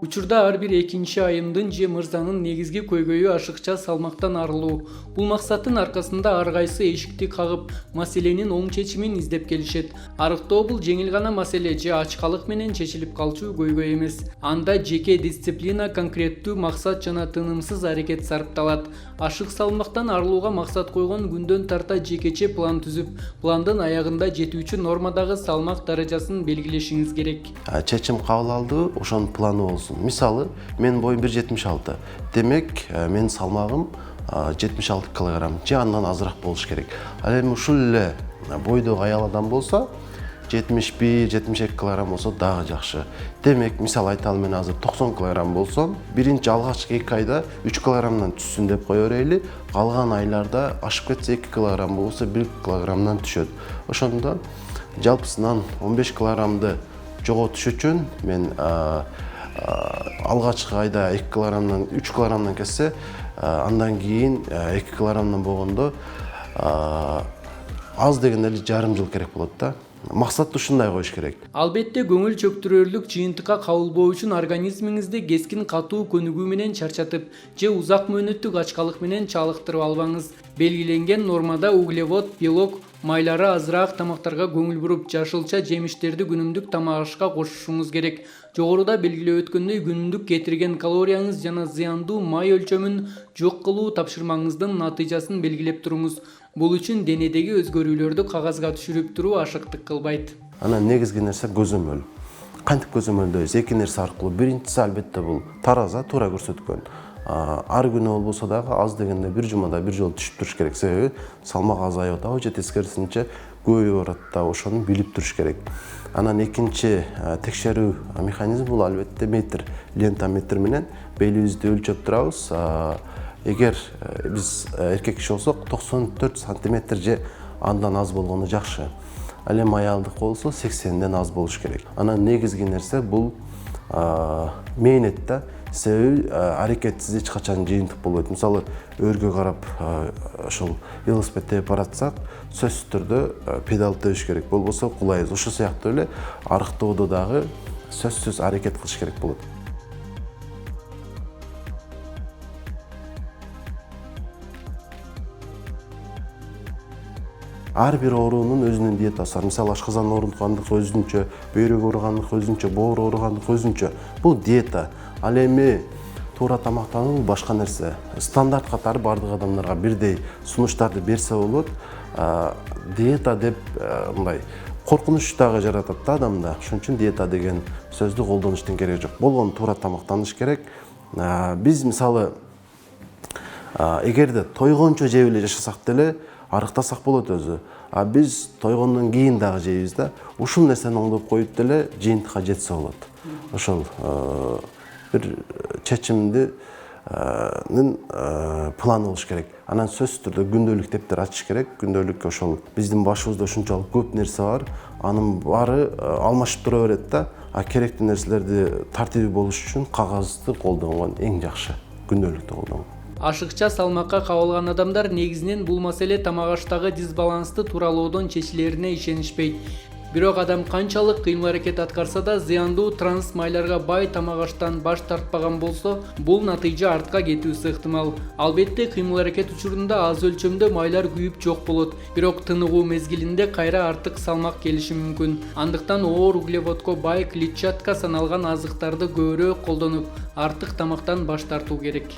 Учурда ар бир экинчи айымдын же мырзанын негизги көйгөйү ашыкча салмактан арылуу. Бул максаттын аркасында ар кайсы эшикти кагып, маселенин оң чечимин издеп келишет. Арыктоо бул жеңил гана маселе же ачкалык менен чечилип калчу көйгөй эмес. Анда жеке дисциплина, конкреттүү максат жана тынымсыз аракет сарпталат. Ашык салмактан арылууга максат койгон күндөн тарта жекече план түзүп, пландын аягында жетүүчү нормадагы салмак даражасын белгилешиңиз керек. Чечим кабыл алды, ошонун планы болсун. Мисалы, менин боюм 1,76. Демек, менин салмагым 76 кг же андан азыраак болуш керек. Ал эми ушул эле бойдогу аял адам болсо, 71-72 кг болсо дагы жакшы. Демек, мисалы айталы мен азыр 90 кг болсом, биринчи алгачкы 2 айда 3 кг түшсүн деп кое берели. Калган айларда ашып кетсе 2 кг болсо 1 кг түшөт. Ошондо жалпысынан 15 кг жоготуш үчүн мен алгачкы айда 2 кг 3 кг кессе, андан кийин 2 кг болгондо аз дегенде эле жарым жыл керек болот да. Максатты ушундай коюш керек. Албетте көңүл чөктүрөрлүк жыйынтыкка кабылбоо үчүн организмиңизди кескин катуу көнүгүү менен чарчатып же узак мөөнөттүк ачкалык менен чалыктырып албаңыз. Белгиленген нормада углевод, белок, майлары азыраак тамактарга көңүл буруп, жашылча жемиштерди күнүмдүк тамак ашка кошушуңуз керек. Жогоруда белгилеп өткөндөй күнүмдүк кетирген калорияңыз жана зыяндуу май өлчөмүн жок кылуу тапшырмаңыздын натыйжасын белгилеп туруңуз. Бул үчүн денедеги өзгөрүүлөрдү кагазга түшүрүп туруу ашыктык кылбайт. Анан негизги нерсе көзөмөл. Кантип көзөмөлдөйбүз? Эки нерсе аркылуу. Биринчиси албетте бул тараза туура көрсөткөн. Ар күнү болбосо дагы аз дегенде бир жумада бир жолу түшүп туруш керек. Себеби салмак азайып атабы же тескерисинче көбөйүп барат да, ошону билип туруш керек. Анан экинчи текшерүү механизми бул албетте метр, лента метр менен белибизди өлчөп турабыз. Эгер биз эркек киши болсок 94 сантиметр же андан аз болгону жакшы. Ал эми аялдык болсо 80ден аз болуш керек. Анан негизги нерсе бул мээнет да. Себеби аракетсиз эч качан жыйынтык болбойт. Мисалы, өргө карап ошол велосипед тээп баратсак, сөзсүз түрдө педал тебиш керек. Болбосо кулайбыз. Ошол сыяктуу эле арыктоодо дагы сөзсүз аракет кылыш керек болот. Ар бир оорунун өзүнүн диетасы бар. Мисалы, ашказан ооругандык өзүнчө, бөйрөк ооругандык өзүнчө, боор ооругандык өзүнчө. Бул диета. Ал эми туура тамактануу башка нерсе. Стандарт катары бардык адамдарга бирдей сунуштарды берсе болот. Диета деп мындай коркунуч дагы жаратат да адамда. Ошон үчүн диета деген сөздү колдонуштун кереги жок. Болгону туура тамактаныш керек. Биз мисалы эгерде тойгончо жеп эле жашасак деле арыктасак болот өзү. Биз тойгондон кийин дагы жейбиз да. Ушул нерсени оңдоп коюп деле жыйынтыкка жетсе болот. Ошол бир чечимдин планы болуш керек. Анан сөзсүз түрдө күндөлүк дептер ачыш керек. Күндөлүк ошол биздин башыбызда ушунчалык көп нерсе бар. Анын баары алмашып тура берет да. Керектүү нерселерди тартиби болуш үчүн кагазды колдонгон эң жакшы. Күндөлүктү колдонгон. Ашыкча салмакка кабылган адамдар негизинен бул маселе тамак аштагы дисбалансты тууралоодон чечилерине ишенишпейт. Бирок адам канчалык кыймыл-аракет аткарса да зыяндуу транс майларга бай тамак аштан баш тартпаган болсо, бул натыйжа артка кетүүсү ыктымал. Албетте, кыймыл-аракет учурунда аз өлчөмдө майлар күйүп жок болот, бирок тыныгуу мезгилинде кайра артык салмак келиши мүмкүн. Андыктан оор углеводко бай клетчатка саналган азыктарды көбүрөөк колдонуп, артык тамактан баш тартуу керек.